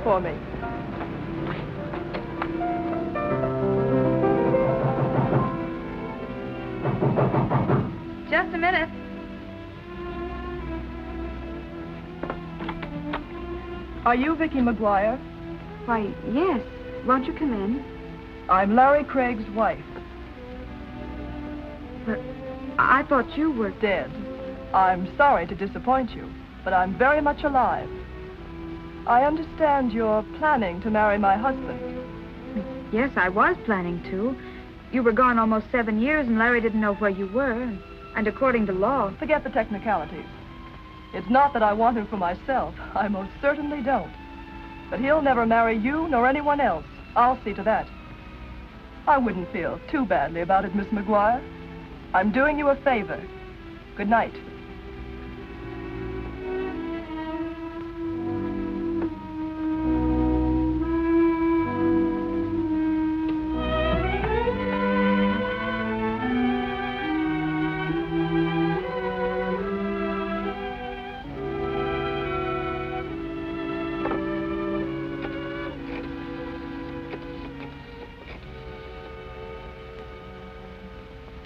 for me. Just a minute. Are you Vicky McGuire? Why, yes. Won't you come in? I'm Larry Craig's wife. But I thought you were... Dead. I'm sorry to disappoint you, but I'm very much alive. I understand you're planning to marry my husband. Yes, I was planning to. You were gone almost 7 years, and Larry didn't know where you were. And according to law... Forget the technicalities. It's not that I want him for myself. I most certainly don't. But he'll never marry you nor anyone else. I'll see to that. I wouldn't feel too badly about it, Miss McGuire. I'm doing you a favor. Good night.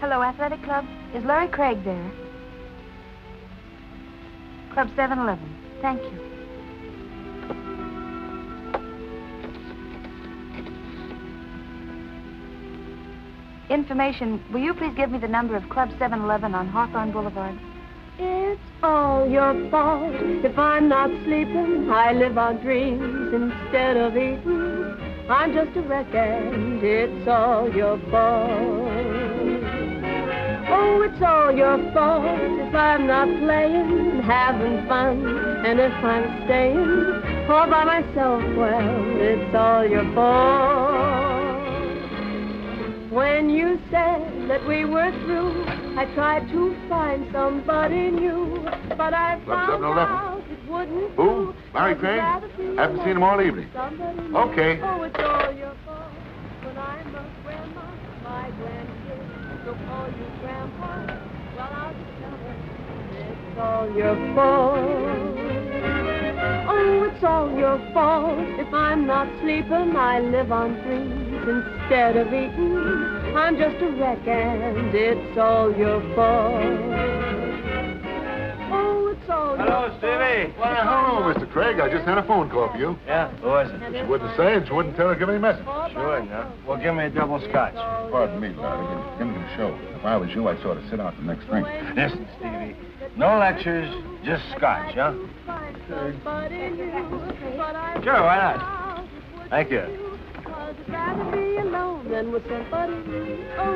Hello, Athletic Club. Is Larry Craig there? Club 711. Thank you. Information. Will you please give me the number of Club 711 on Hawthorne Boulevard? It's all your fault if I'm not sleeping. I live on dreams instead of eating. I'm just a wreck and it's all your fault. Oh, it's all your fault if I'm not playing, having fun, and if I'm staying all by myself, well, it's all your fault. When you said that we were through, I tried to find somebody new, but I found out it wouldn't do. Who? Larry Craig? Haven't seen him all evening. Okay. Oh, it's all your fault when I'm a grandma, my grandkids will call you grandpa. Well, I'll just tell her it's all your fault. Oh, it's all your fault if I'm not sleeping. I live on dreams instead of eating. I'm just a wreck and it's all your fault. Oh, it's all Hello, your Stevie. Why, hello, Mr. Craig. I just had a phone call for you. Yeah, who was it? She wouldn't say and she wouldn't tell her to give any message. Sure, no. Well, give me a double scotch. Pardon me, Larry. Give me the show. If I was you, I'd sort of sit out the next drink. Listen, Stevie. No lectures, just scotch, huh? Sure, why not? Thank you.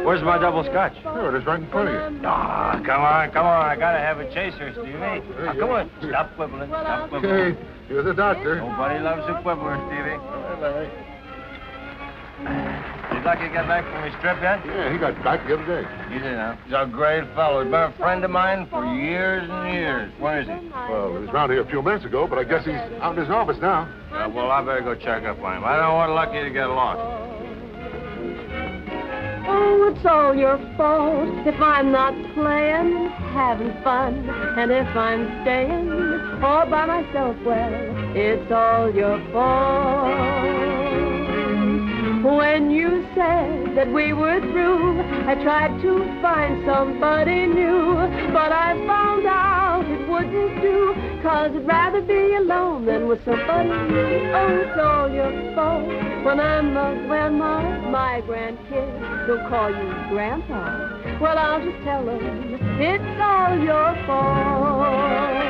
Where's my double scotch? Here it is, right in front of you. Ah, come on. I gotta have a chaser, Stevie. Now, come on. Stop quibbling. Stop quibbling. Okay, you're the doctor. Nobody loves a quibbler, Stevie. All right, Larry. Did Lucky get back from his trip yet? Yeah, he got back the other day. He did, huh? He's a great fellow. He's been a friend of mine for years and years. Where is he? Well, he was around here a few minutes ago, but I guess he's out in his office now. Well, I better go check up on him. I don't want Lucky to get lost. Oh, it's all your fault if I'm not playing, having fun, and if I'm staying all by myself, well, it's all your fault. When you said that we were through, I tried to find somebody new, but I found out it wouldn't do, 'cause I'd rather be alone than with somebody new. Oh, it's all your fault when I'm a grandma, my grandkids will call you grandpa. Well, I'll just tell them it's all your fault.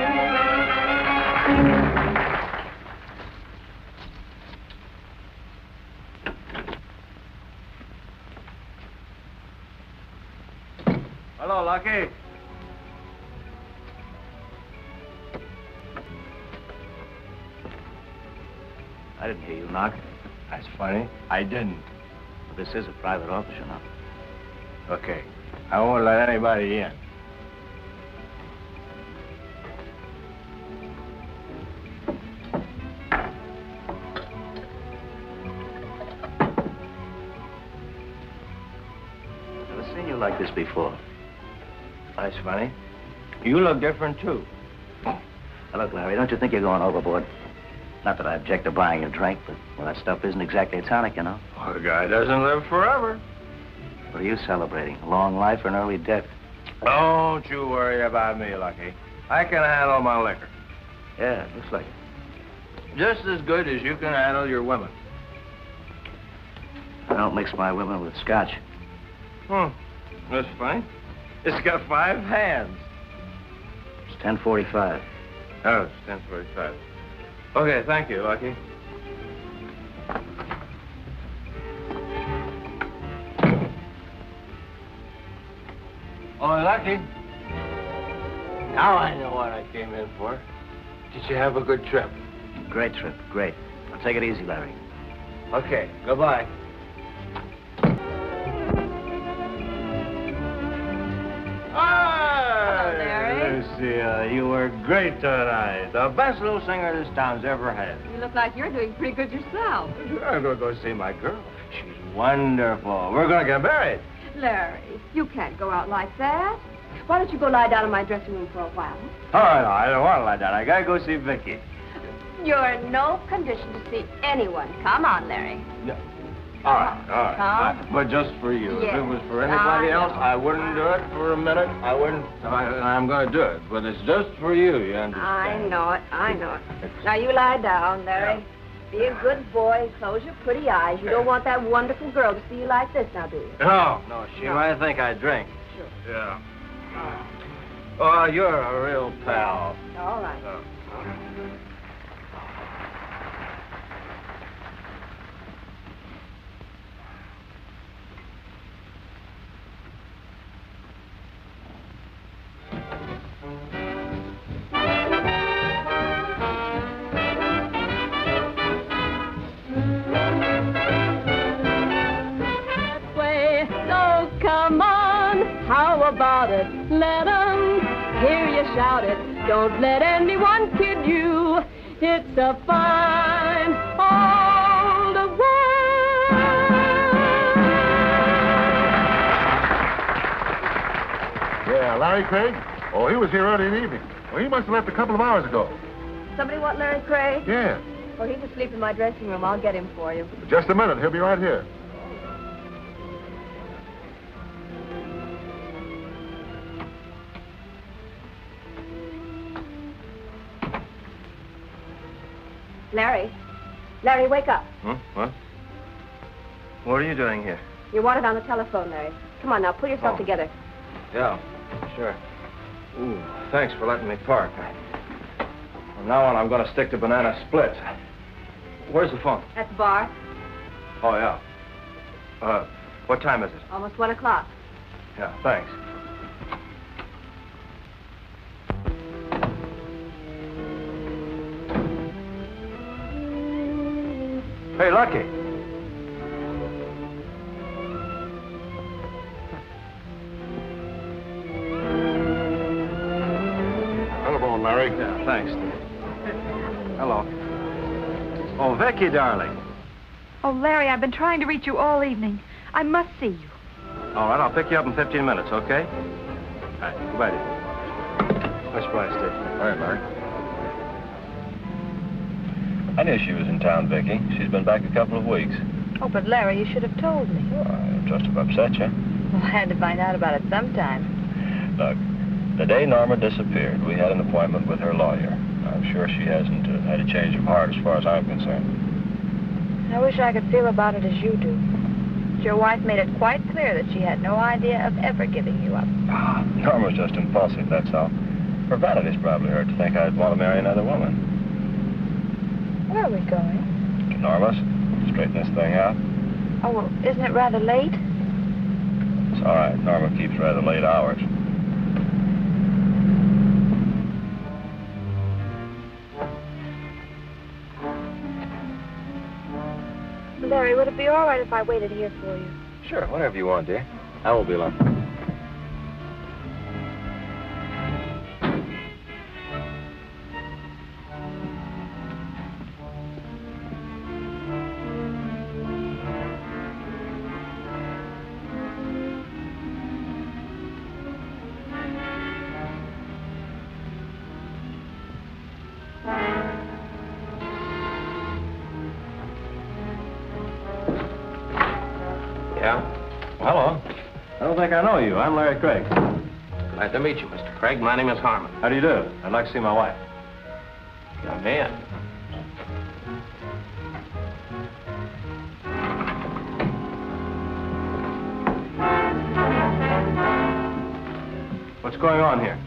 Hello, Lucky. I didn't hear you knock. That's funny. I didn't. This is a private office, you know. Okay. I won't let anybody in. I've never seen you like this before. That's funny. You look different, too. Now, look, Larry, don't you think you're going overboard? Not that I object to buying a drink, but, well, that stuff isn't exactly a tonic, you know. Well, the guy doesn't live forever. What are you celebrating? A long life or an early death? Don't you worry about me, Lucky. I can handle my liquor. Yeah, it looks like it. Just as good as you can handle your women. I don't mix my women with scotch. That's funny. It's got 5 hands. It's 10:45. Oh, it's 10:45. Okay, thank you, Lucky. Oh, Lucky. Now I know what I came in for. Did you have a good trip? Great trip, great. Now take it easy, Larry. Okay, goodbye. Hello, Larry. Lucia, you were great tonight. The best little singer this town's ever had. You look like you're doing pretty good yourself. I'm going to go see my girl. She's wonderful. We're going to get married. Larry, you can't go out like that. Why don't you go lie down in my dressing room for a while? Oh, no, I don't want to lie down. I got to go see Vicky. You're in no condition to see anyone. Come on, Larry. Yeah. All right. Come. But just for you. Yes, If it was for anybody I else, know. I wouldn't do it for a minute. I wouldn't. I'm going to do it. But it's just for you, you understand? I know it. Now you lie down, Larry. Be a good boy. Close your pretty eyes. You don't want that wonderful girl to see you like this now, do you? No, she might think I drink. Sure. Yeah. Oh, you're a real pal. All right. So come on, how about it? Let 'em hear you shout it. Don't let anyone kid you. It's a fine old world. Yeah, Larry Craig? Oh, he was here early in the evening. Well, he must have left a couple of hours ago. Somebody want Larry Craig? Yeah. Well, he's asleep in my dressing room. I'll get him for you. Just a minute. He'll be right here. Larry. Larry, wake up. What? What are you doing here? You're wanted on the telephone, Larry. Come on now, pull yourself together. Yeah, sure. Ooh, thanks for letting me park. From now on, I'm going to stick to banana splits. Where's the phone? At the bar. Oh, yeah. What time is it? Almost 1 o'clock. Yeah, thanks. Hey, Lucky. Telephone, Larry. Yeah, thanks. Hello. Oh, Vicky, darling. Oh, Larry, I've been trying to reach you all evening. I must see you. All right, I'll pick you up in 15 minutes, okay? All right, goodbye, dear. Let's fly station. All right, Larry. I knew she was in town, Vicky. She's been back a couple of weeks. Oh, but Larry, you should have told me. Well, I trust have upset you. Well, I had to find out about it sometime. Look, the day Norma disappeared, we had an appointment with her lawyer. I'm sure she hasn't had a change of heart as far as I'm concerned. I wish I could feel about it as you do. Your wife made it quite clear that she had no idea of ever giving you up. Norma's just impulsive, that's all. Her vanity's probably hurt to think I'd want to marry another woman. Where are we going? To Norma's. Straighten this thing out. Oh, well, isn't it rather late? It's all right. Norma keeps rather late hours. Larry, would it be all right if I waited here for you? Sure, whatever you want, dear. I won't be long. Cal. Well, hello. I don't think I know you. I'm Larry Craig. Glad to meet you, Mr. Craig. My name is Harmon. How do you do? I'd like to see my wife. Come in. What's going on here?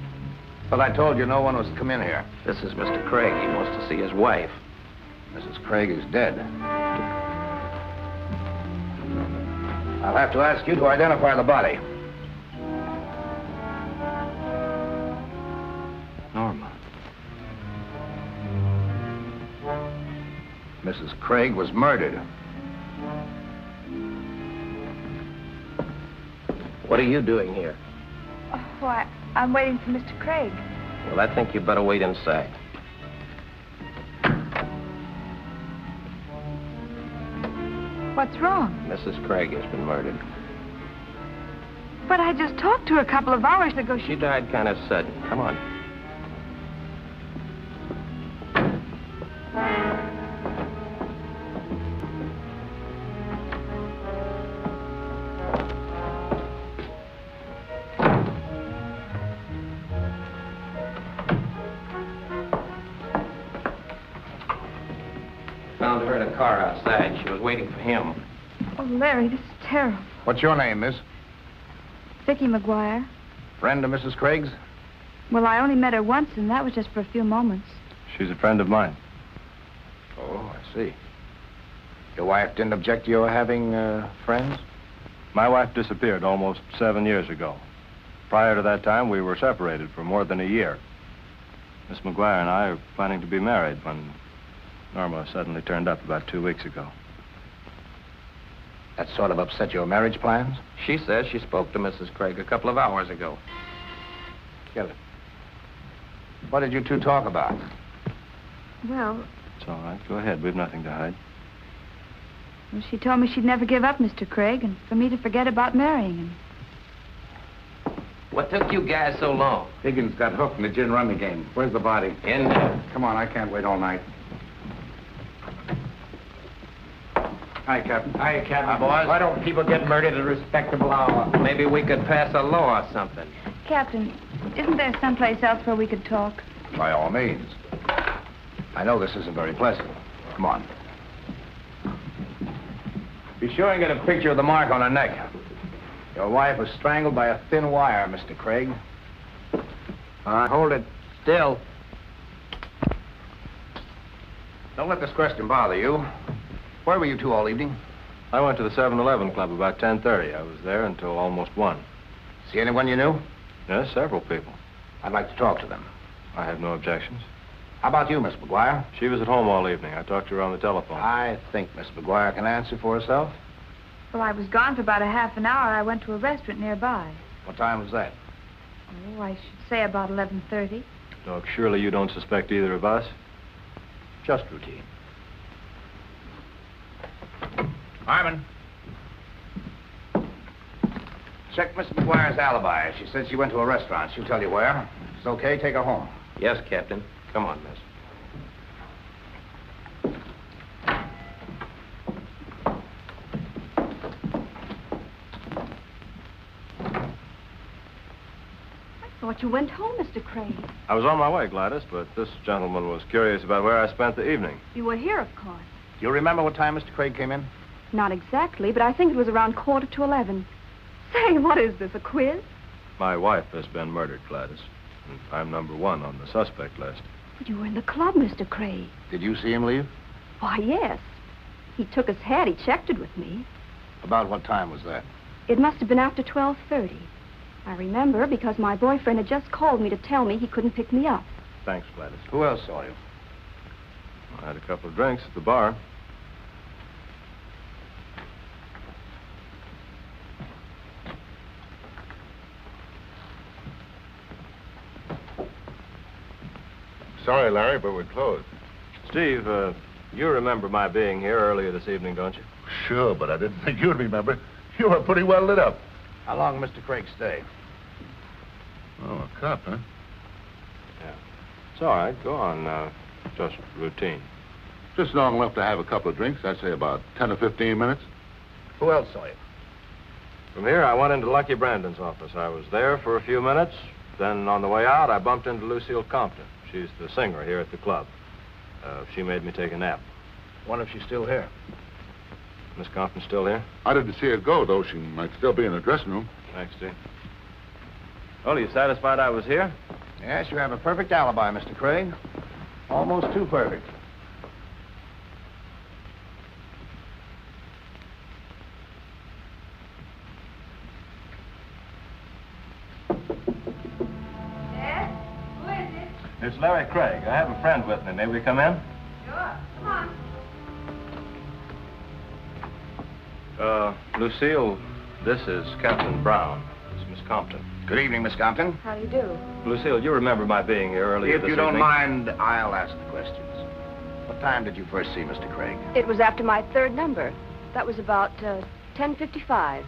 But I told you no one was to come in here. This is Mr. Craig. He wants to see his wife. Mrs. Craig is dead. I'll have to ask you to identify the body. Norma. Mrs. Craig was murdered. What are you doing here? Oh, why, I'm waiting for Mr. Craig. Well, I think you better wait inside. What's wrong? Mrs. Craig has been murdered. But I just talked to her a couple of hours ago. She died kind of sudden. Come on. Found her in a car outside. She was waiting for him. Oh, Larry, this is terrible. What's your name, miss? Vicki McGuire. Friend of Mrs. Craig's? Well, I only met her once, and that was just for a few moments. She's a friend of mine. Oh, I see. Your wife didn't object to your having friends? My wife disappeared almost 7 years ago. Prior to that time, we were separated for more than a year. Miss McGuire and I are planning to be married when Norma suddenly turned up about 2 weeks ago. That sort of upset your marriage plans? She says she spoke to Mrs. Craig a couple of hours ago. Get it. What did you two talk about? Well, It's all right. Go ahead. We've nothing to hide. she told me she'd never give up Mr. Craig and for me to forget about marrying him. What took you guys so long? Higgins got hooked in the gin rummy game. Where's the body? In there. Come on, I can't wait all night. Hi, Captain. Hi, Captain. Hi, boys. Why don't people get murdered at a respectable hour? Maybe we could pass a law or something. Captain, isn't there someplace else where we could talk? By all means. I know this isn't very pleasant. Come on. Be sure and get a picture of the mark on her neck. Your wife was strangled by a thin wire, Mr. Craig. All right, hold it still. Don't let this question bother you. Where were you two all evening? I went to the 7-Eleven club about 10:30. I was there until almost 1. See anyone you knew? Yes, several people. I'd like to talk to them. I have no objections. How about you, Miss McGuire? She was at home all evening. I talked to her on the telephone. I think Miss McGuire can answer for herself. Well, I was gone for about a half an hour. I went to a restaurant nearby. What time was that? Oh, I should say about 11:30. Doc, surely you don't suspect either of us? Just routine. Harmon. Check Miss McGuire's alibi. She said she went to a restaurant. She'll tell you where. It's okay, take her home. Yes, Captain. Come on, miss. I thought you went home, Mr. Craig. I was on my way, Gladys, but this gentleman was curious about where I spent the evening. You were here, of course. Do you remember what time Mr. Craig came in? Not exactly, but I think it was around 11:15. Say, what is this, a quiz? My wife has been murdered, Gladys. And I'm number 1 on the suspect list. You were in the club, Mr. Craig. Did you see him leave? Why, yes. He took his hat. He checked it with me. About what time was that? It must have been after 12:30. I remember because my boyfriend had just called me to tell me he couldn't pick me up. Thanks, Gladys. Who else saw you? I had a couple of drinks at the bar. Sorry, Larry, but we're closed. Steve, you remember my being here earlier this evening, don't you? Sure, but I didn't think you'd remember. You were pretty well lit up. How long did Mr. Craig stay? Oh, a cop, huh? Yeah. It's all right. Go on. Just routine. Just long enough to have a couple of drinks. I'd say about 10 or 15 minutes. Who else saw you? From here, I went into Lucky Brandon's office. I was there for a few minutes. Then on the way out, I bumped into Lucille Compton. She's the singer here at the club. She made me take a nap. Wonder if she's still here. Miss Compton still here? I didn't see her go, though. She might still be in the dressing room. Thanks, Steve. Well, are you satisfied I was here? Yes, you have a perfect alibi, Mr. Craig. Almost too perfect. Yes? Who is it? It's Larry Craig. I have a friend with me. May we come in? Sure. Come on. Lucille, this is Captain Brown. It's Miss Compton. Good evening, Miss Compton. How do you do? Lucille, you remember my being here earlier If this you don't evening? mind, I'll ask the questions. What time did you first see Mr. Craig? It was after my third number. That was about 10:55.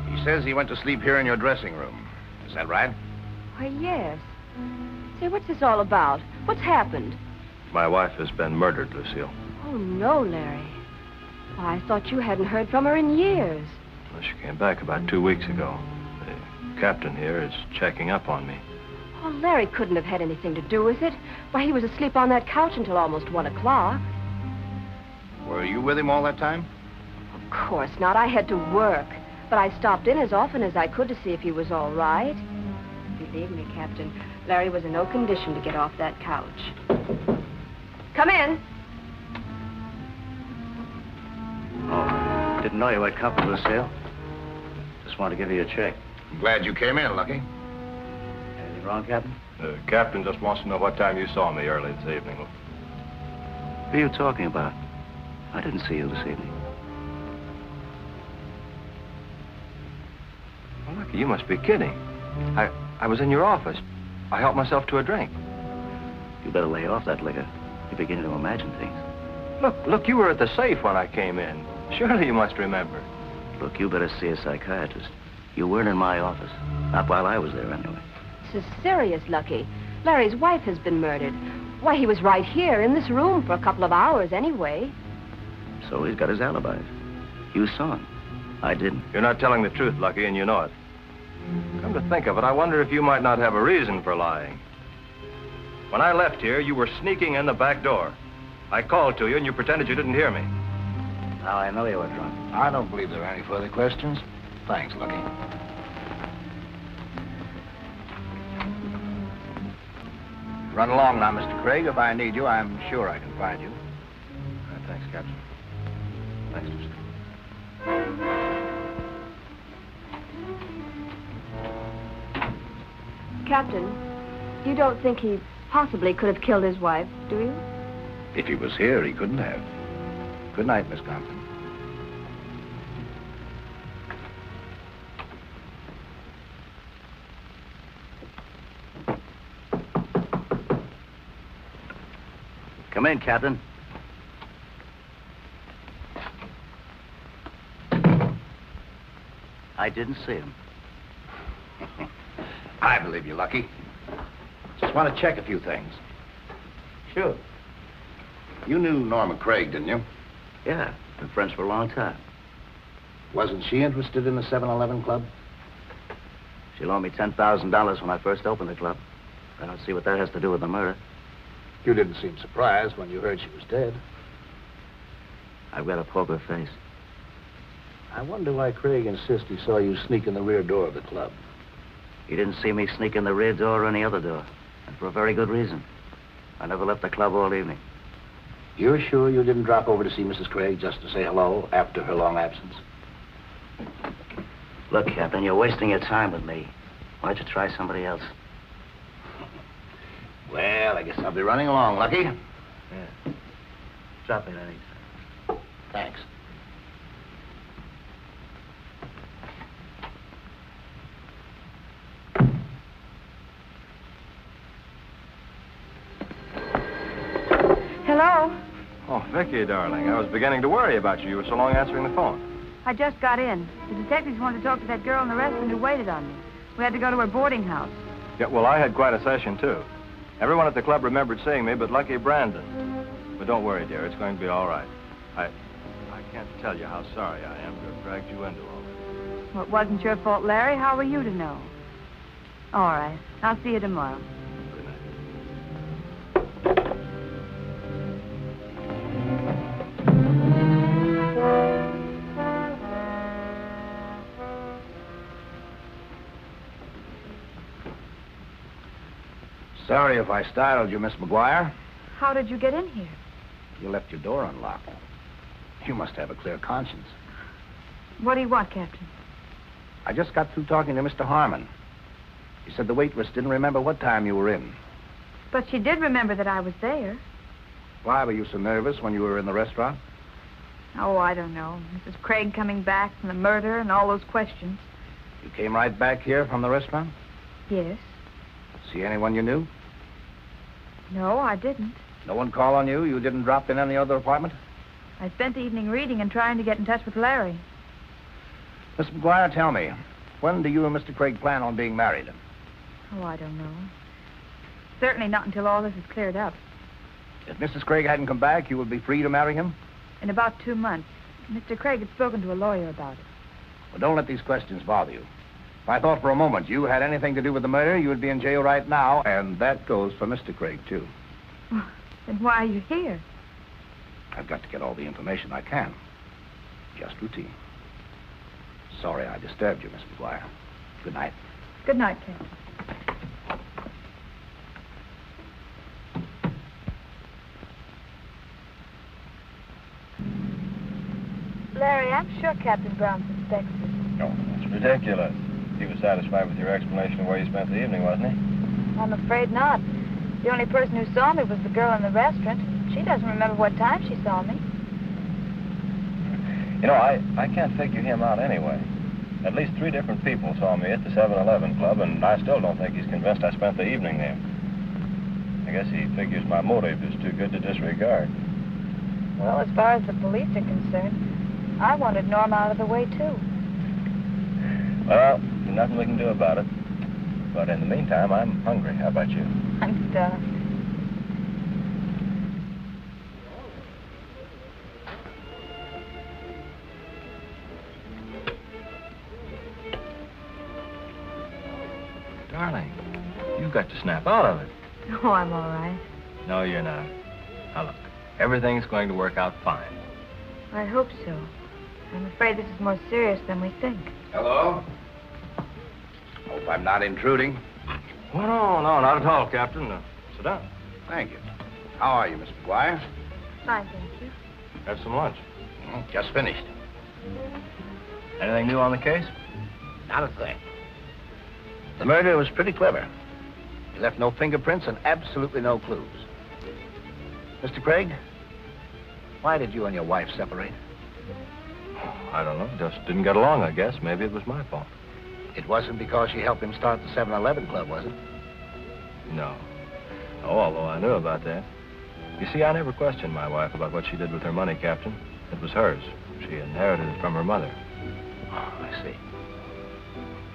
He says he went to sleep here in your dressing room. Is that right? Why, yes. Say, what's this all about? What's happened? My wife has been murdered, Lucille. Oh, no, Larry. Why, I thought you hadn't heard from her in years. Well, she came back about 2 weeks ago. The captain here is checking up on me. Oh, Larry couldn't have had anything to do with it. Why, he was asleep on that couch until almost 1 o'clock. Were you with him all that time? Of course not. I had to work. But I stopped in as often as I could to see if he was all right. Believe me, Captain, Larry was in no condition to get off that couch. Come in. Oh, didn't know you had company, Lucille. Just wanted to give you a check. I'm glad you came in, Lucky. Anything wrong, Captain? The captain just wants to know what time you saw me early this evening. Who are you talking about? I didn't see you this evening. Well, Lucky, you must be kidding. I was in your office. I helped myself to a drink. You better lay off that liquor. You're beginning to imagine things. Look, you were at the safe when I came in. Surely you must remember. Look, you better see a psychiatrist. You weren't in my office. Not while I was there, anyway. This is serious, Lucky. Larry's wife has been murdered. Why, he was right here in this room for a couple of hours anyway. So he's got his alibis. You saw him. I didn't. You're not telling the truth, Lucky, and you know it. Come to think of it, I wonder if you might not have a reason for lying. When I left here, you were sneaking in the back door. I called to you, and you pretended you didn't hear me. Now I know you were drunk. I don't believe there are any further questions. Thanks, Lucky. Run along now, Mr. Craig. If I need you, I'm sure I can find you. Thanks, Captain. Thanks, Lucille. Captain, you don't think he possibly could have killed his wife, do you? If he was here, he couldn't have. Good night, Miss Compton. Come in, Captain. I didn't see him. I believe you, Lucky. Just want to check a few things. Sure. You knew Norma Craig, didn't you? Yeah, been friends for a long time. Wasn't she interested in the 7-Eleven club? She loaned me $10,000 when I first opened the club. I don't see what that has to do with the murder. You didn't seem surprised when you heard she was dead. I've got a poker face. I wonder why Craig insists he saw you sneak in the rear door of the club. He didn't see me sneak in the rear door or any other door. And for a very good reason. I never left the club all evening. You're sure you didn't drop over to see Mrs. Craig just to say hello after her long absence? Look, Captain, you're wasting your time with me. Why don't you try somebody else? Well, I guess I'll be running along, Lucky. Yeah. Drop in anytime. Thanks. Hello? Oh, Vicky, darling, I was beginning to worry about you. You were so long answering the phone. I just got in. The detectives wanted to talk to that girl in the restaurant who waited on me. We had to go to her boarding house. Yeah, well, I had quite a session, too. Everyone at the club remembered seeing me, but Lucky Brandon. But don't worry, dear. It's going to be all right. I can't tell you how sorry I am to have dragged you into all this. Well, it wasn't your fault, Larry. How were you to know? All right. I'll see you tomorrow. Sorry if I startled you, Miss McGuire. How did you get in here? You left your door unlocked. You must have a clear conscience. What do you want, Captain? I just got through talking to Mr. Harmon. He said the waitress didn't remember what time you were in. But she did remember that I was there. Why were you so nervous when you were in the restaurant? Oh, I don't know. Mrs. Craig coming back from the murder and all those questions. You came right back here from the restaurant? Yes. See anyone you knew? No, I didn't. No one called on you? You didn't drop in any other apartment? I spent the evening reading and trying to get in touch with Larry. Miss McGuire, tell me, when do you and Mr. Craig plan on being married? Oh, I don't know. Certainly not until all this is cleared up. If Mrs. Craig hadn't come back, you would be free to marry him? In about 2 months. Mr. Craig had spoken to a lawyer about it. Well, don't let these questions bother you. If I thought for a moment you had anything to do with the murder, you would be in jail right now, and that goes for Mr. Craig, too. Well, then why are you here? I've got to get all the information I can. Just routine. Sorry I disturbed you, Miss McGuire. Good night. Good night, Captain. Larry, I'm sure Captain Brown suspects us. No, that's ridiculous. He was satisfied with your explanation of where you spent the evening, wasn't he? I'm afraid not. The only person who saw me was the girl in the restaurant. She doesn't remember what time she saw me. You know, I can't figure him out anyway. At least 3 different people saw me at the 7-Eleven Club, and I still don't think he's convinced I spent the evening there. I guess he figures my motive is too good to disregard. Well, as far as the police are concerned, I wanted Norm out of the way, too. Well, there's nothing we can do about it. But in the meantime, I'm hungry. How about you? I'm stuffed. Darling, you've got to snap out of it. Oh, I'm all right. No, you're not. Now, look, everything's going to work out fine. I hope so. I'm afraid this is more serious than we think. Hello? Hope I'm not intruding. Well, no, not at all, Captain. Sit down. Thank you. How are you, Miss McGuire? Fine, thank you. Have some lunch. Just finished. Anything new on the case? Not a thing. The murder was pretty clever. He left no fingerprints and absolutely no clues. Mr. Craig, why did you and your wife separate? I don't know. Just didn't get along, I guess. Maybe it was my fault. It wasn't because she helped him start the 7-Eleven Club, was it? No. Oh, although I knew about that. You see, I never questioned my wife about what she did with her money, Captain. It was hers. She inherited it from her mother. Oh, I see.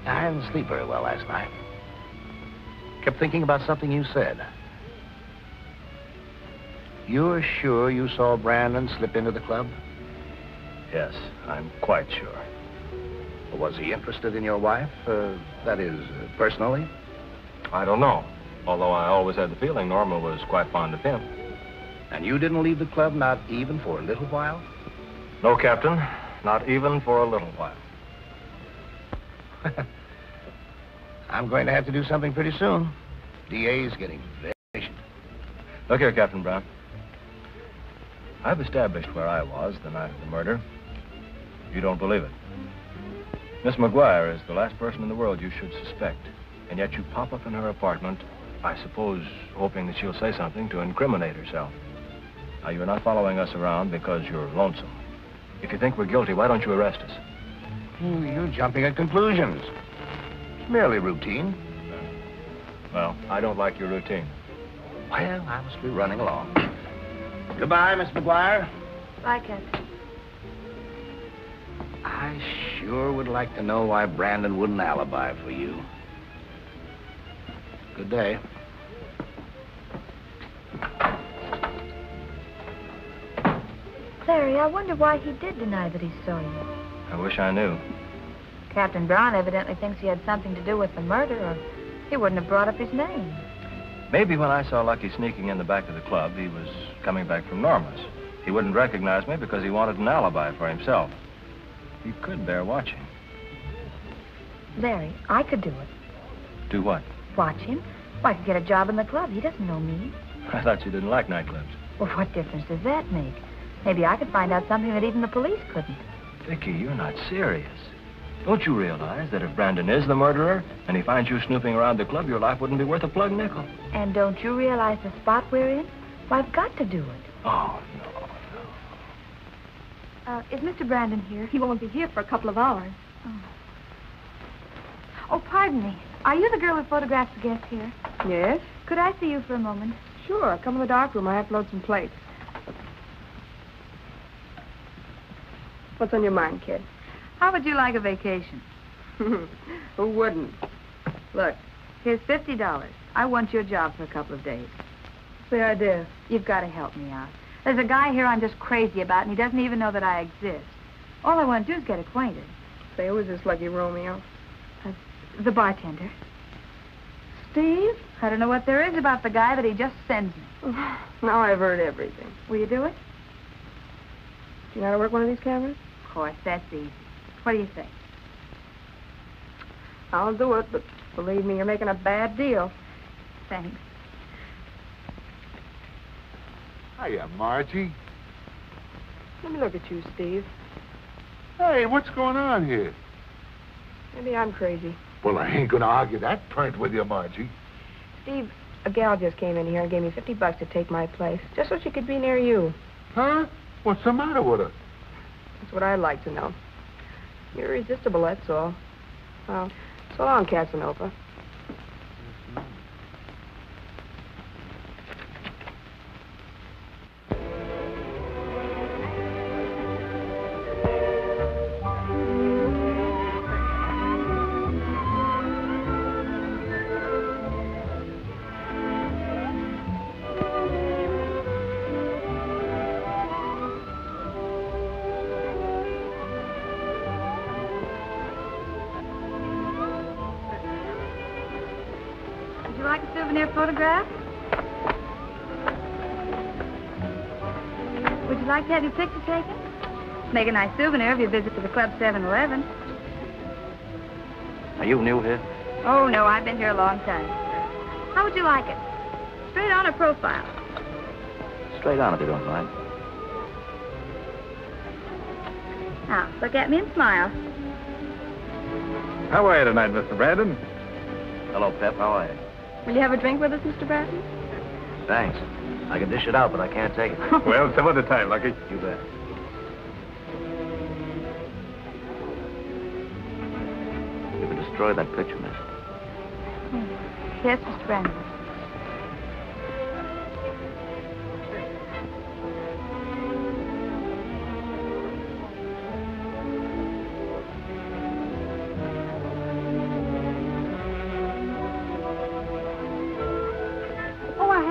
I didn't sleep very well last night. Kept thinking about something you said. You're sure you saw Brandon slip into the club? Yes, I'm quite sure. Was he interested in your wife? That is, personally? I don't know. Although I always had the feeling Norma was quite fond of him. And you didn't leave the club, not even for a little while? No, Captain. Not even for a little while. I'm going to have to do something pretty soon. DA's getting very patient. Look here, Captain Brown. I've established where I was the night of the murder. You don't believe it. Miss McGuire is the last person in the world you should suspect. And yet you pop up in her apartment, I suppose, hoping that she'll say something to incriminate herself. Now, you're not following us around because you're lonesome. If you think we're guilty, why don't you arrest us? You're jumping at conclusions. It's merely routine. Well, I don't like your routine. Well, I must be running along. Goodbye, Miss McGuire. Bye, Captain. I sure would like to know why Brandon wouldn't alibi for you. Good day. Larry, I wonder why he did deny that he saw you. I wish I knew. Captain Brown evidently thinks he had something to do with the murder, or he wouldn't have brought up his name. Maybe when I saw Lucky sneaking in the back of the club, he was coming back from Norma's. He wouldn't recognize me because he wanted an alibi for himself. He could bear watching. Larry, I could do it. Do what? Watch him. Well, I could get a job in the club. He doesn't know me. I thought you didn't like nightclubs. Well, what difference does that make? Maybe I could find out something that even the police couldn't. Vicky, you're not serious. Don't you realize that if Brandon is the murderer and he finds you snooping around the club, your life wouldn't be worth a plug nickel? And don't you realize the spot we're in? Well, I've got to do it. Oh, no. Is Mr. Brandon here? He won't be here for a couple of hours. Oh, pardon me. Are you the girl who photographs the guests here? Yes? Could I see you for a moment? Sure. Come in the dark room. I have to load some plates. What's on your mind, kid? How would you like a vacation? Who wouldn't? Look, here's $50. I want your job for a couple of days. What's the idea? You've got to help me out. There's a guy here I'm just crazy about, and he doesn't even know that I exist. All I want to do is get acquainted. Say, who is this Lucky Romeo? The bartender. Steve? I don't know what there is about the guy that he just sends me. Now I've heard everything. Will you do it? Do you know how to work one of these cameras? Of course, that's easy. What do you think? I'll do it, but believe me, you're making a bad deal. Thanks. Hiya, Margie. Let me look at you, Steve. Hey, what's going on here? Maybe I'm crazy. Well, I ain't gonna argue that point with you, Margie. Steve, a gal just came in here and gave me $50 to take my place, just so she could be near you. Huh? What's the matter with her? That's what I'd like to know. You're irresistible, that's all. Well, so long, Casanova. Photograph? Would you like to have your picture taken? Make a nice souvenir of your visit to the Club 7-Eleven. Are you new here? Oh, no, I've been here a long time. How would you like it? Straight on or profile? Straight on, if you don't mind. Now, look at me and smile. How are you tonight, Mr. Brandon? Hello, Pep. How are you? Will you have a drink with us, Mr. Bratton? Thanks. I can dish it out, but I can't take it. Well, some other time, Lucky. You bet. You can destroy that picture, miss. Yes, Mr. Brandon.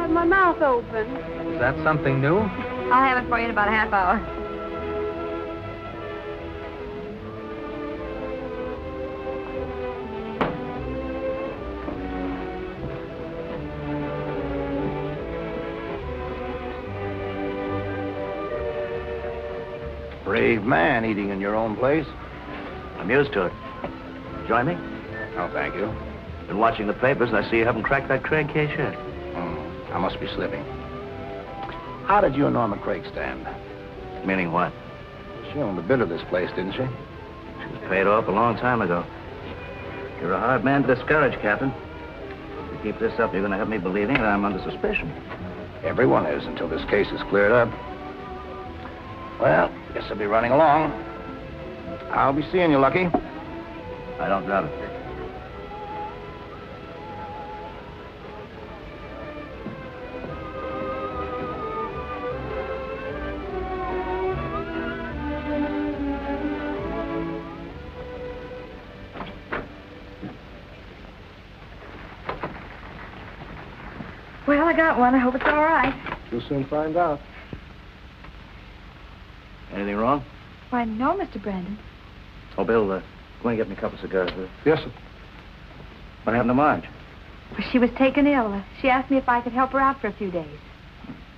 My mouth open. Is that something new? I'll have it for you in about a half hour. Brave man eating in your own place. I'm used to it. Join me? Oh, thank you. Been watching the papers, and I see you haven't cracked that Craig case yet. I must be slipping. How did you and Norma Craig stand? Meaning what? She owned a bit of this place, didn't she? She was paid off a long time ago. You're a hard man to discourage, Captain. If you keep this up, you're going to have me believing that I'm under suspicion. Everyone is until this case is cleared up. Well, guess I'll be running along. I'll be seeing you, Lucky. I don't doubt it. Well, I got one. I hope it's all right. You'll soon find out. Anything wrong? Why, no, Mr. Brandon. Oh, Bill, Go and get me a couple of cigars, will you? Yes, sir. What happened to Marge? Well, she was taken ill. She asked me if I could help her out for a few days.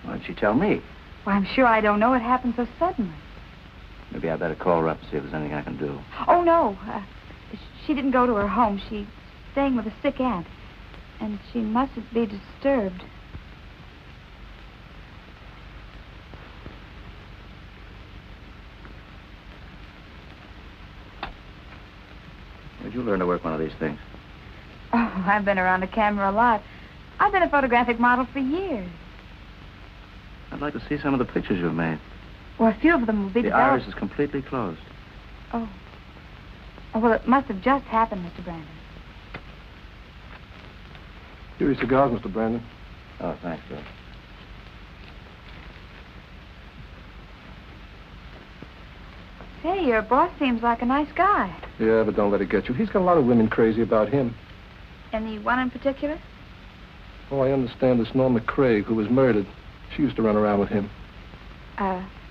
Why didn't she tell me? Well, I'm sure I don't know. It happened so suddenly. Maybe I better call her up and see if there's anything I can do. Oh, no. She didn't go to her home. She's staying with a sick aunt. And she mustn't be disturbed. Where'd you learn to work one of these things? Oh, I've been around a camera a lot. I've been a photographic model for years. I'd like to see some of the pictures you've made. Well, a few of them will be The developed. iris is completely closed. Oh. Oh, well, it must have just happened, Mr. Brandon. Here are your cigars, Mr. Brandon. Oh, thanks, Joe. Say, your boss seems like a nice guy. Yeah, but don't let it get you. He's got a lot of women crazy about him. Any one in particular? Oh, I understand this Norma Craig, who was murdered. She used to run around with him.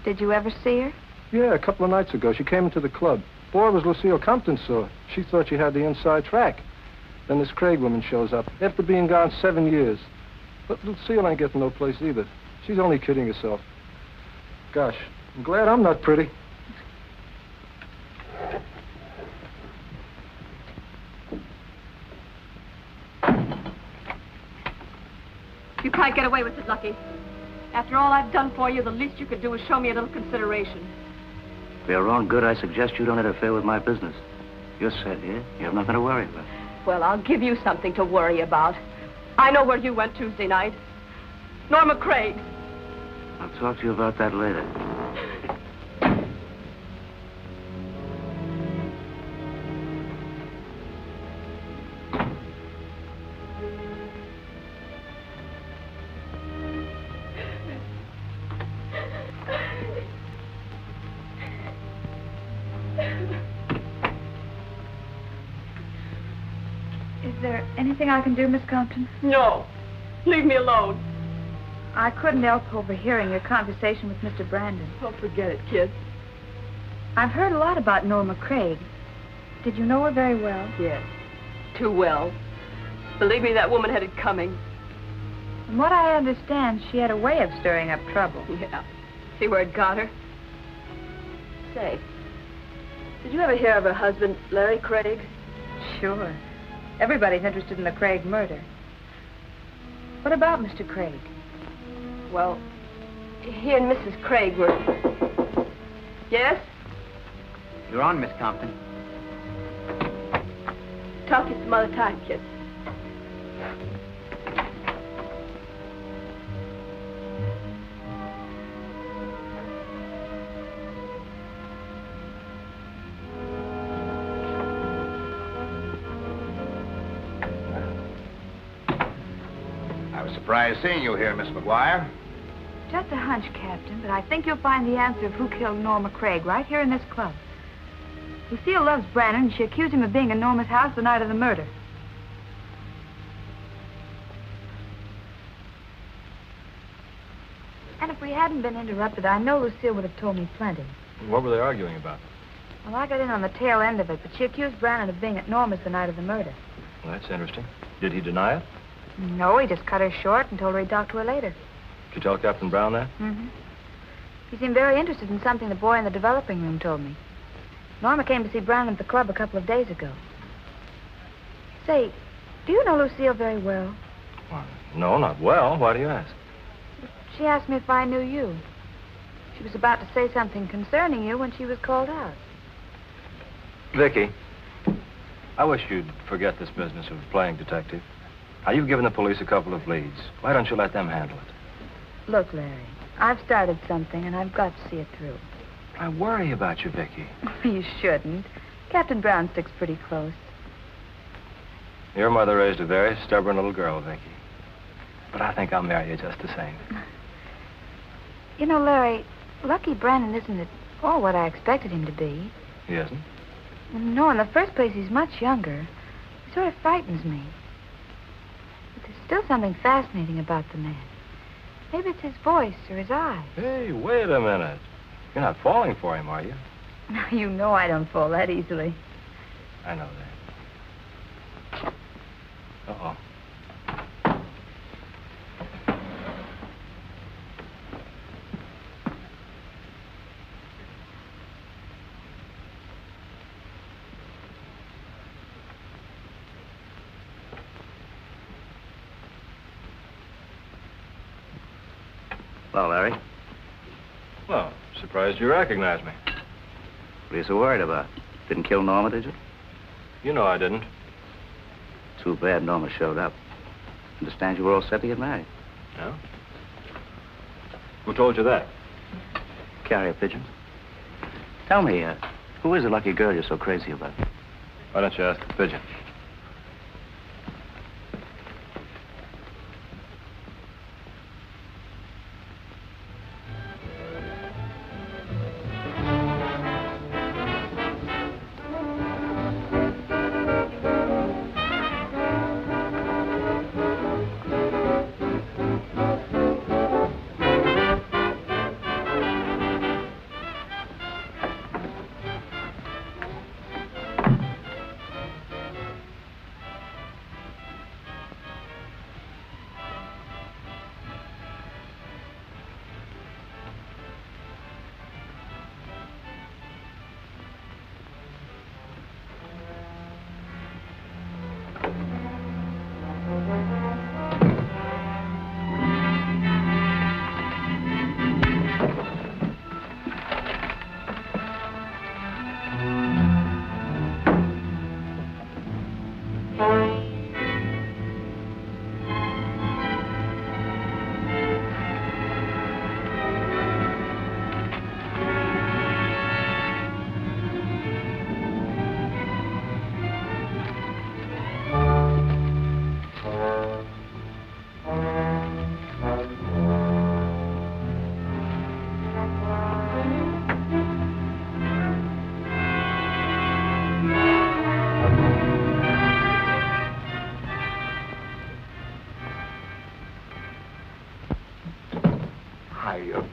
Did you ever see her? Yeah, a couple of nights ago. She came into the club. Boy, it was Lucille Compton saw her. She thought she had the inside track. Then this Craig woman shows up, after being gone 7 years. But Lucille ain't getting no place either. She's only kidding herself. Gosh, I'm glad I'm not pretty. You can't get away with it, Lucky. After all I've done for you, the least you could do is show me a little consideration. For your own good, I suggest you don't interfere with my business. You're set here. You have nothing to worry about. Well, I'll give you something to worry about. I know where you went Tuesday night. Norma Craig. I'll talk to you about that later. Is there anything I can do, Miss Compton? No. Leave me alone. I couldn't help overhearing your conversation with Mr. Brandon. Oh, forget it, kid. I've heard a lot about Norma Craig. Did you know her very well? Yes. Too well. Believe me, that woman had it coming. From what I understand, she had a way of stirring up trouble. Yeah. See where it got her? Say, did you ever hear of her husband, Larry Craig? Sure. Everybody's interested in the Craig murder. What about Mr. Craig? Well, he and Mrs. Craig were... Yes? You're on, Miss Compton. Talk to you some other time, kid. I was surprised seeing you here, Miss McGuire. Just a hunch, Captain, but I think you'll find the answer of who killed Norma Craig right here in this club. Lucille loves Brandon, and she accused him of being in Norma's house the night of the murder. And if we hadn't been interrupted, I know Lucille would have told me plenty. What were they arguing about? Well, I got in on the tail end of it, but she accused Brandon of being at Norma's the night of the murder. Well, that's interesting. Did he deny it? No, he just cut her short and told her he'd talk to her later. Did you tell Captain Brown that? Mm-hmm. He seemed very interested in something the boy in the developing room told me. Norma came to see Brandon at the club a couple of days ago. Say, do you know Lucille very well? Well, no, not well. Why do you ask? She asked me if I knew you. She was about to say something concerning you when she was called out. Vicky, I wish you'd forget this business of playing detective. Now, you've given the police a couple of leads. Why don't you let them handle it? Look, Larry, I've started something, and I've got to see it through. I worry about you, Vicky. You shouldn't. Captain Brown sticks pretty close. Your mother raised a very stubborn little girl, Vicky. But I think I'll marry you just the same. You know, Larry, Lucky Brandon isn't at all what I expected him to be. He isn't? No, in the first place, he's much younger. He sort of frightens me. But there's still something fascinating about the man. Maybe it's his voice or his eyes. Hey, wait a minute. You're not falling for him, are you? You know I don't fall that easily. I know that. Uh-oh. Hello, Larry. Well, surprised you recognized me. What are you so worried about? Didn't kill Norma, did you? You know I didn't. Too bad Norma showed up. Understand you were all set to get married. No? Who told you that? Carrier pigeons. Tell me, who is the lucky girl you're so crazy about? Why don't you ask the pigeon?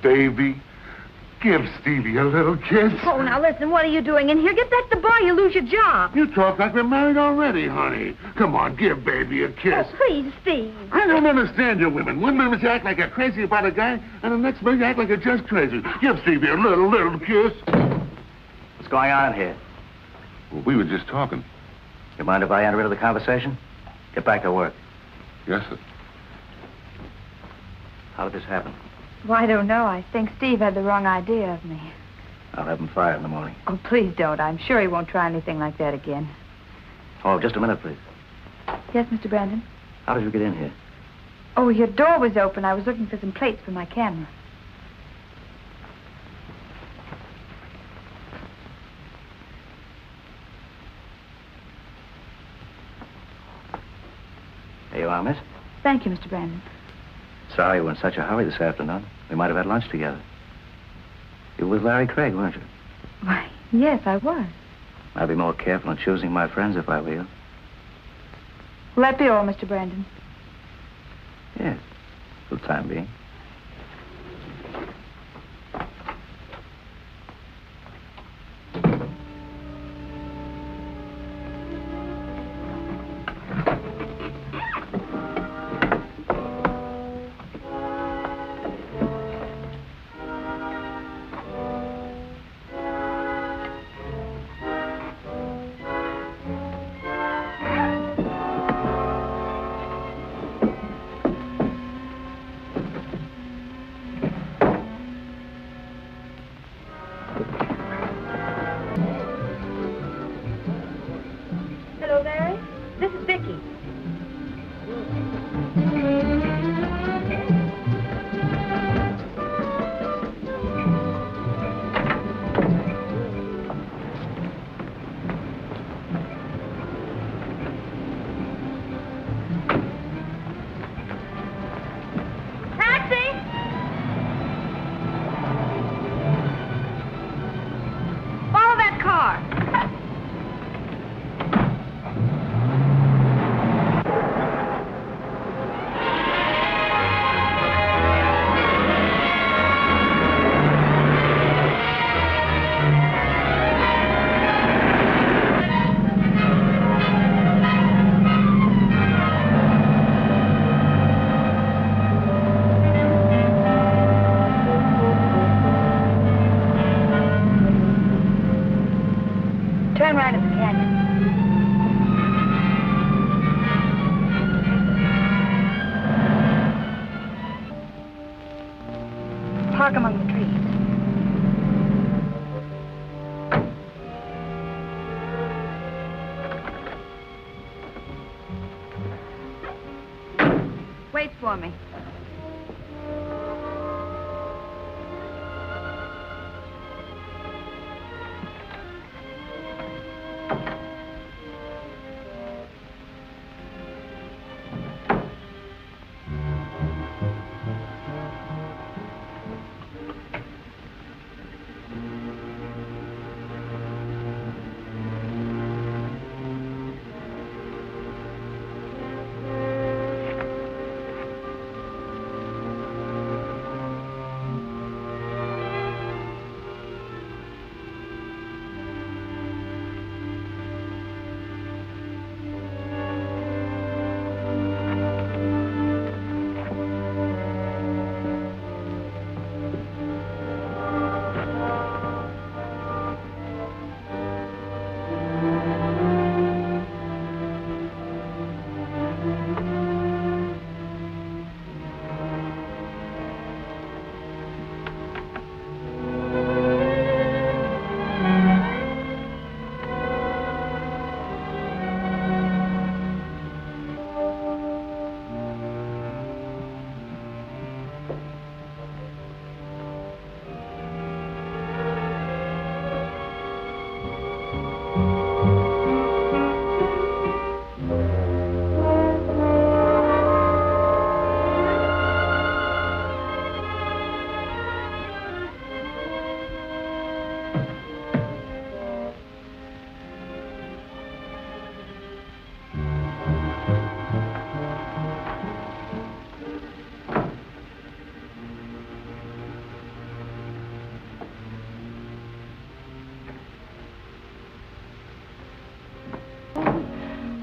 Baby, give Stevie a little kiss. Oh, now listen, what are you doing in here? Get back to the bar, you lose your job. You talk like we're married already, honey. Come on, give baby a kiss. Oh, please, Steve. I don't understand you women. One minute you act like you're crazy about a guy, and the next minute you act like you're just crazy. Give Stevie a little kiss. What's going on in here? Well, we were just talking. You mind if I enter into the conversation? Get back to work. Yes, sir. How did this happen? Well, I don't know. I think Steve had the wrong idea of me. I'll have him fired in the morning. Oh, please don't. I'm sure he won't try anything like that again. Oh, just a minute, please. Yes, Mr. Brandon? How did you get in here? Oh, your door was open. I was looking for some plates for my camera. There you are, miss. Thank you, Mr. Brandon. Sorry you were in such a hurry this afternoon. We might have had lunch together. You were with Larry Craig, weren't you? Why, yes, I was. I'd be more careful in choosing my friends if I were you. Will that be all, Mr. Brandon? Yes, for the time being. waits for me.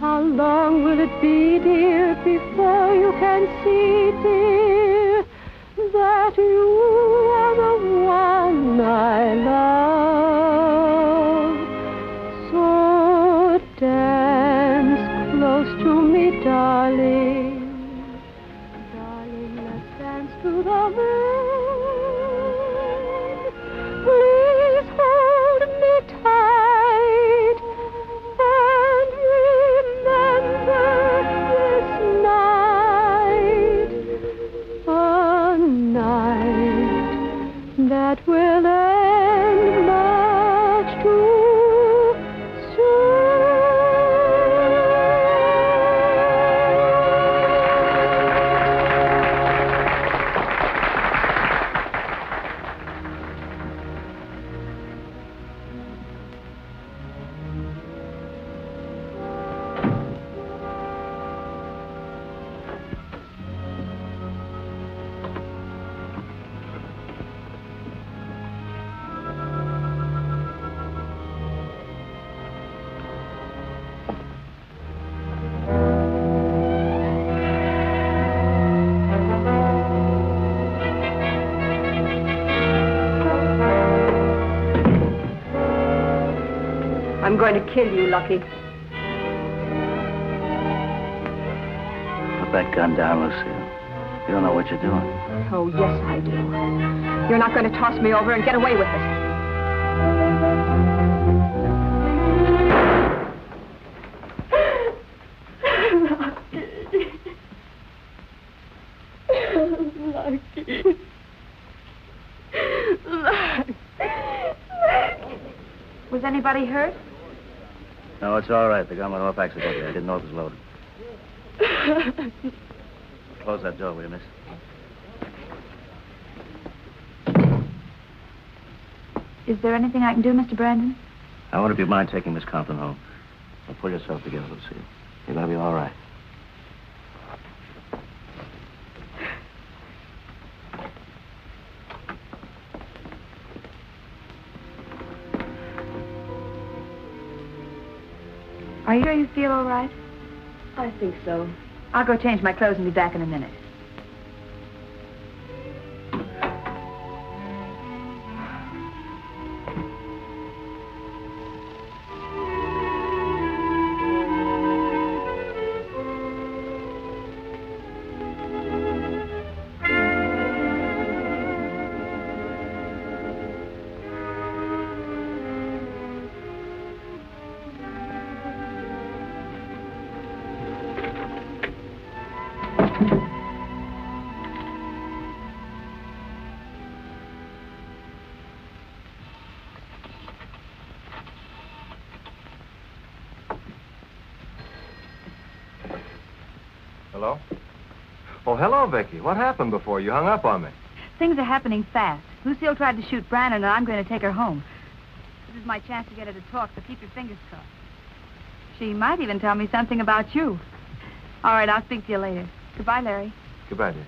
How long will it be, dear, before you can see, dear, that you are the one I love? So dance close to me, darling. Darling, let's dance to the moon. Please hold me tight and remember this night, a night that will end much too soon. I'm going to kill you, Lucky. Put that gun down, Lucille. You don't know what you're doing. Oh, yes, I do. You're not going to toss me over and get away with it. Lucky. Was anybody hurt? No, it's all right. The gun went off accidentally. I didn't know it was loaded. Close that door, will you, miss? Is there anything I can do, Mr. Brandon? I wonder if you mind taking Miss Compton home. Now, pull yourself together, Lucille. You're going to be all right. Are you sure you feel all right? I think so. I'll go change my clothes and be back in a minute. Hello? Oh, hello, Vicky. What happened before you hung up on me? Things are happening fast. Lucille tried to shoot Brandon, and I'm going to take her home. This is my chance to get her to talk, so keep your fingers crossed. She might even tell me something about you. All right, I'll speak to you later. Goodbye, Larry. Goodbye, dear.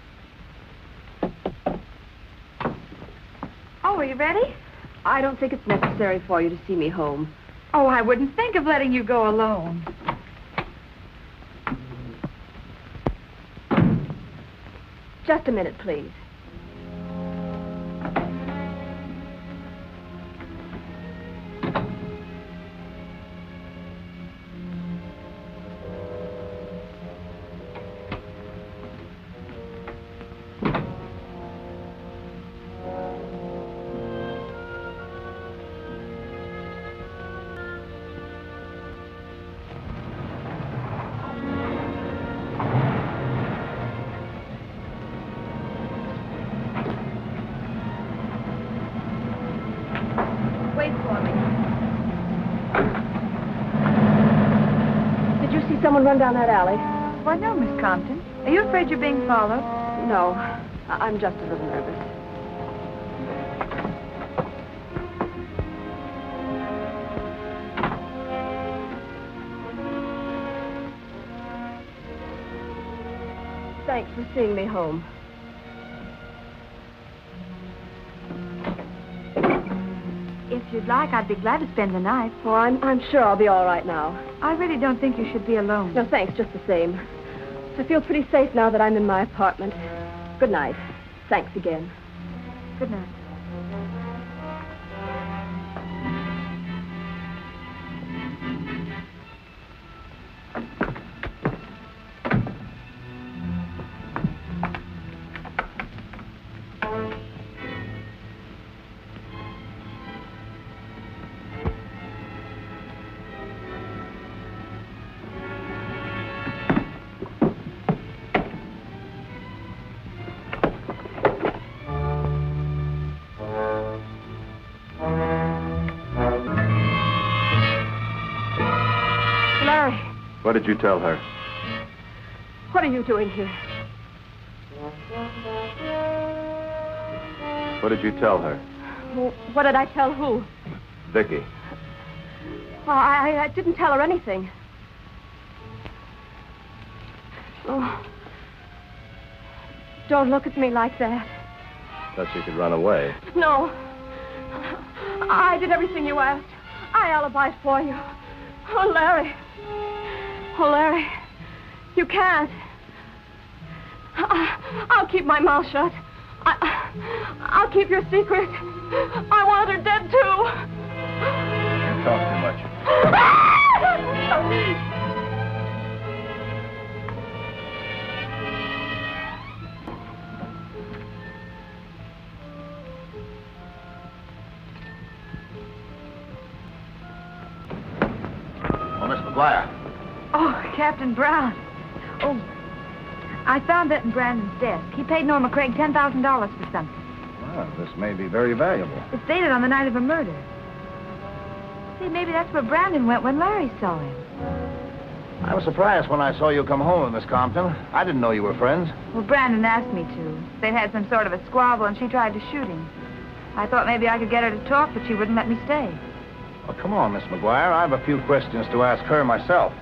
Oh, are you ready? I don't think it's necessary for you to see me home. Oh, I wouldn't think of letting you go alone. Just a minute, please. Wait for me. Did you see someone run down that alley? Why, no, Miss Compton. Are you afraid you're being followed? No. I'm just a little nervous. Thanks for seeing me home. If you'd like, I'd be glad to spend the night. Oh, I'm sure I'll be all right now. I really don't think you should be alone. No, thanks, just the same. I feel pretty safe now that I'm in my apartment. Good night. Thanks again. Good night. Larry, What did you tell her? what are you doing here? What did you tell her? Well, what did I tell who? Vicky. Oh, I didn't tell her anything. Oh. Don't look at me like that. Thought you could run away. No. I did everything you asked. I alibied for you. Oh, Larry. Oh, Larry. You can't. I'll keep my mouth shut. I'll keep your secret. I want her dead, too. You talk too much. Oh, Miss McGuire. Oh, Captain Brown. Oh, I found that in Brandon's desk. He paid Norma Craig $10,000 for something. Well, this may be very valuable. It's dated on the night of a murder. See, maybe that's where Brandon went when Larry saw him. I was surprised when I saw you come home with Miss Compton. I didn't know you were friends. Well, Brandon asked me to. They'd had some sort of a squabble, and she tried to shoot him. I thought maybe I could get her to talk, but she wouldn't let me stay. Well, come on, Miss McGuire. I have a few questions to ask her myself.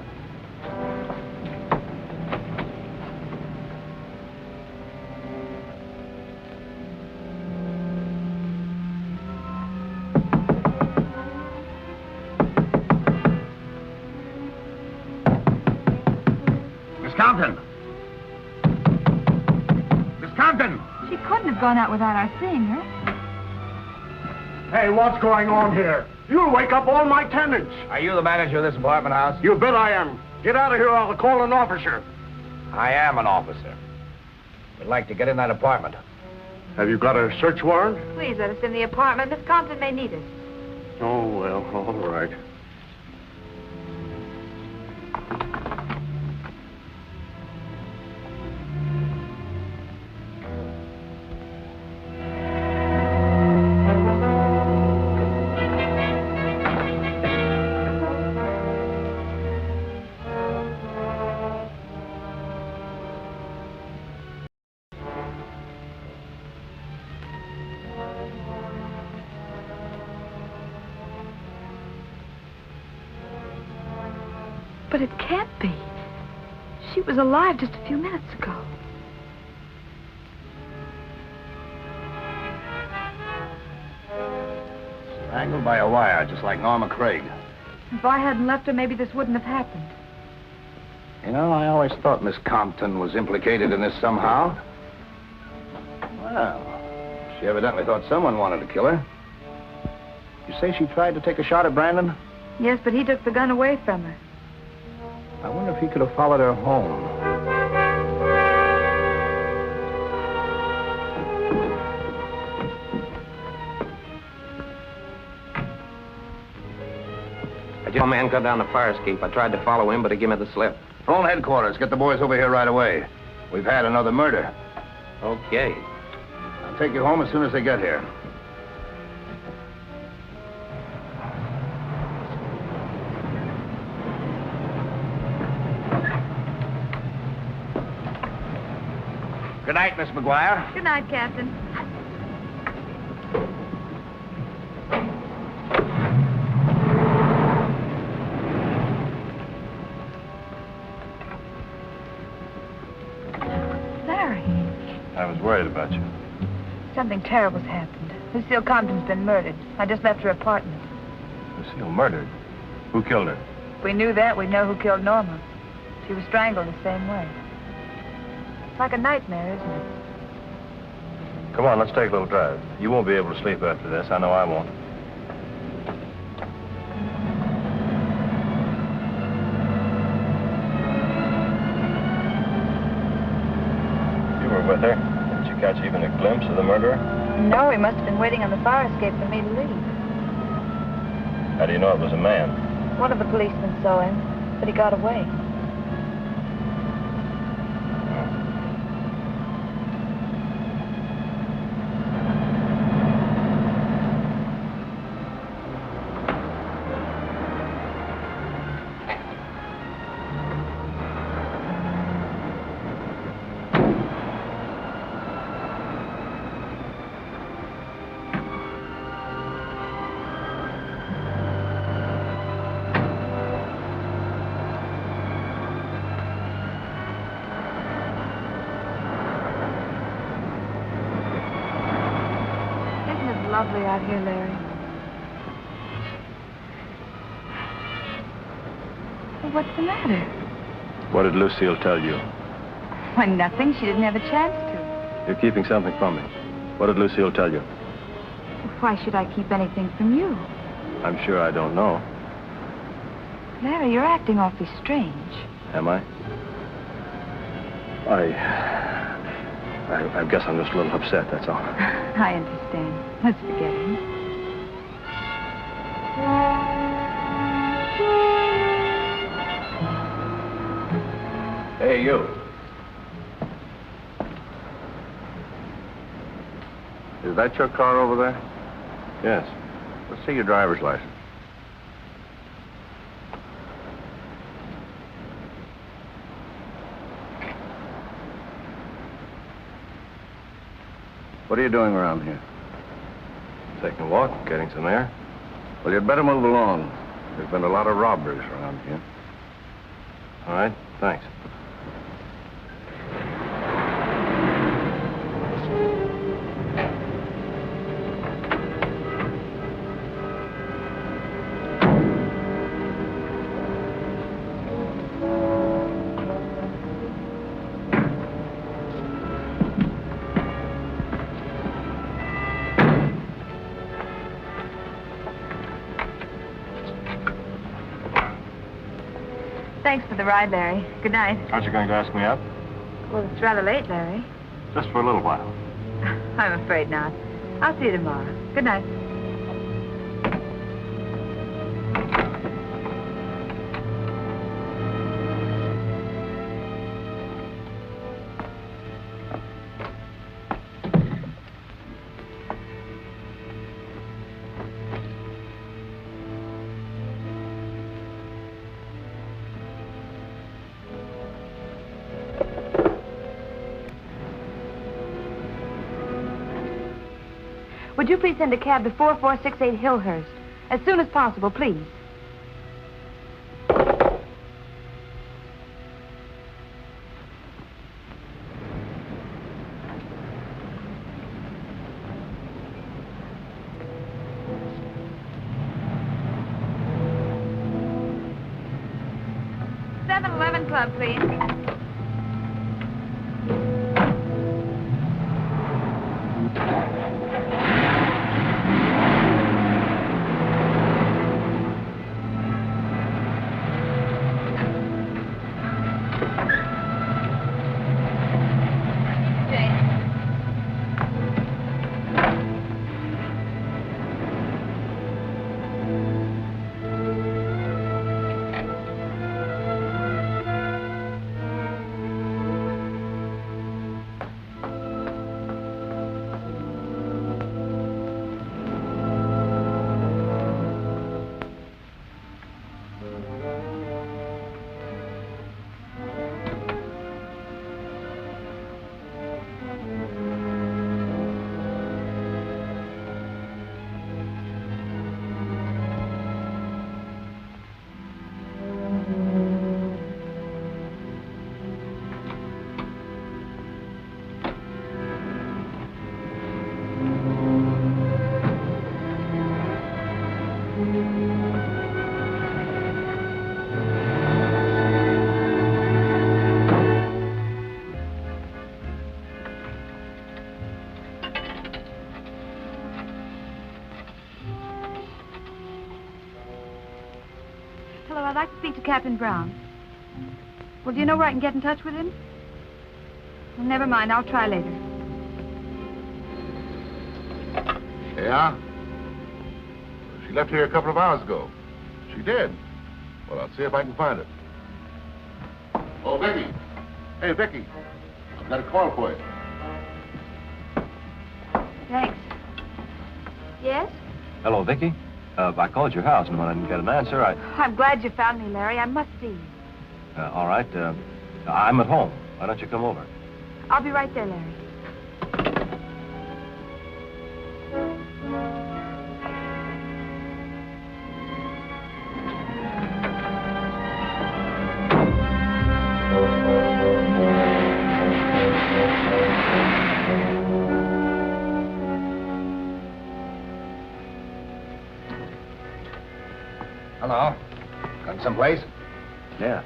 Miss Compton! Miss Compton! She couldn't have gone out without our seeing her. Hey, what's going on here? You'll wake up all my tenants. Are you the manager of this apartment house? You bet I am. Get out of here or I'll call an officer. I am an officer. We'd like to get in that apartment. Have you got a search warrant? Please let us in the apartment. Miss Compton may need us. Oh, well, all right. But it can't be. She was alive just a few minutes ago. Strangled by a wire, just like Norma Craig. If I hadn't left her, maybe this wouldn't have happened. You know, I always thought Miss Compton was implicated in this somehow. Well, she evidently thought someone wanted to kill her. You say she tried to take a shot at Brandon? Yes, but he took the gun away from her. I wonder if he could have followed her home. I saw a man cut down the fire escape. I tried to follow him, but he gave me the slip. Phone headquarters. Get the boys over here right away. We've had another murder. Okay. I'll take you home as soon as they get here. Good night, Miss McGuire. Good night, Captain. Larry. I was worried about you. Something terrible's happened. Lucille Compton's been murdered. I just left her apartment. Lucille murdered? Who killed her? If we knew that, we'd know who killed Norma. She was strangled the same way. It's like a nightmare, isn't it? Come on, let's take a little drive. You won't be able to sleep after this. I know I won't. You were with her. Didn't you catch even a glimpse of the murderer? No, he must have been waiting on the fire escape for me to leave. How do you know it was a man? One of the policemen saw him, but he got away. Lovely out here, Larry. Well, what's the matter? What did Lucille tell you? Why, nothing. She didn't have a chance to. You're keeping something from me. What did Lucille tell you? Why should I keep anything from you? I'm sure I don't know. Larry, you're acting awfully strange. Am I? I guess I'm just a little upset, that's all. I understand. Let's forget him. Hey, you. Is that your car over there? Yes. Let's see your driver's license. What are you doing around here? Taking a walk, getting some air. Well, you'd better move along. There's been a lot of robberies around here. All right, thanks. Thanks for the ride, Larry. Good night. Aren't you going to ask me out? Well, it's rather late, Larry. Just for a little while. I'm afraid not. I'll see you tomorrow. Good night. Would you please send a cab to 4468 Hillhurst? As soon as possible, please. 11 Club, please. Hello, I'd like to speak to Captain Brown. Well, do you know where I can get in touch with him? Well, never mind, I'll try later. Yeah? She left here a couple of hours ago. She did. Well, I'll see if I can find her. Oh, Vicky. Hey, Vicky. I've got a call for you. Thanks. Yes? Hello, Vicky. I called your house, and when I didn't get an answer, I'm glad you found me, Larry. I must see you. all right. I'm at home. Why don't you come over? I'll be right there, Larry. Hello. Going someplace? Yeah.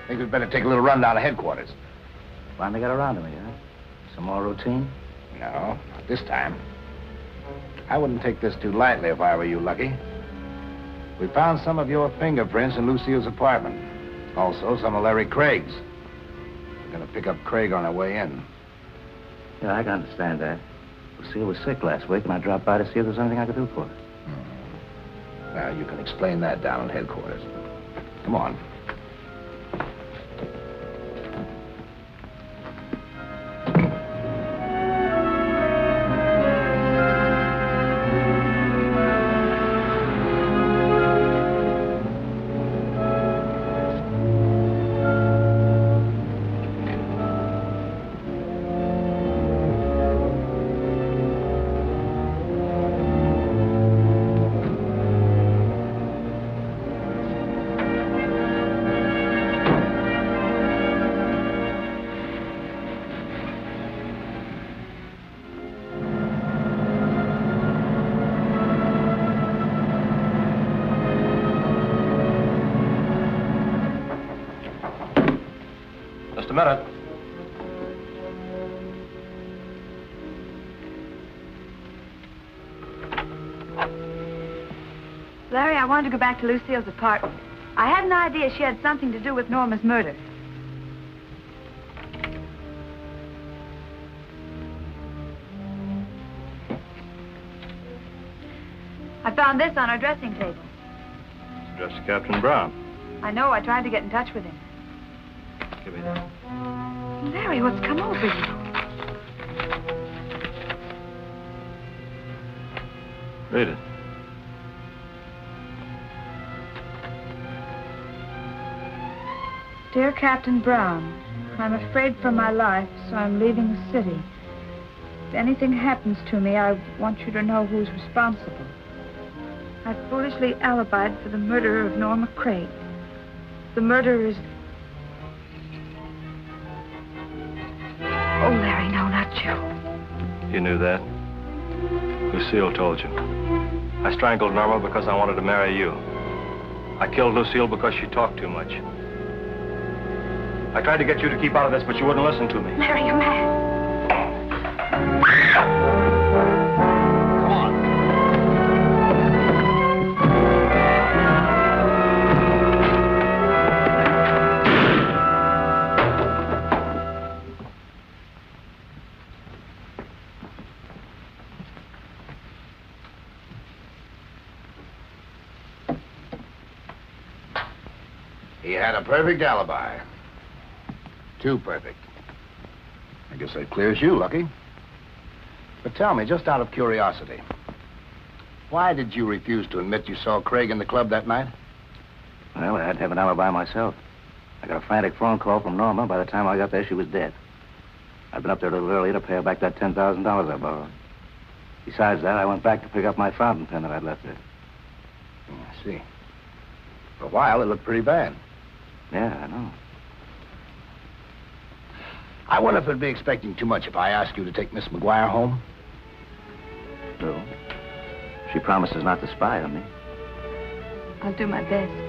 Think we'd better take a little run down to headquarters. Finally got around to me, huh? Some more routine? No, not this time. I wouldn't take this too lightly if I were you, Lucky. We found some of your fingerprints in Lucille's apartment. Also, some of Larry Craig's. We're going to pick up Craig on our way in. Yeah, I can understand that. Lucille was sick last week, and I dropped by to see if there's anything I could do for her. Well, you can explain that down at headquarters. Come on. Just a minute. Larry, I wanted to go back to Lucille's apartment. I had an idea she had something to do with Norma's murder. I found this on her dressing table. It's addressed to Captain Brown. I know. I tried to get in touch with him. Give me that. Larry, what's come over you? Read it. Dear Captain Brown, I'm afraid for my life, so I'm leaving the city. If anything happens to me, I want you to know who's responsible. I foolishly alibied for the murder of Norma Craig. The murderer is... Oh, Larry, no, not you. You knew that? Lucille told you. I strangled Norma because I wanted to marry you. I killed Lucille because she talked too much. I tried to get you to keep out of this, but you wouldn't listen to me. Larry, you're mad. Come on. He had a perfect alibi. Too perfect. I guess that clears you, Lucky. But tell me, just out of curiosity, why did you refuse to admit you saw Craig in the club that night? Well, I had to have an alibi myself. I got a frantic phone call from Norma. By the time I got there, she was dead. I'd been up there a little earlier to pay her back that $10,000 I borrowed. Besides that, I went back to pick up my fountain pen that I'd left there. I see. For a while, it looked pretty bad. Yeah, I know. I wonder if it'd be expecting too much if I asked you to take Miss McGuire home? No. She promises not to spy on me. I'll do my best.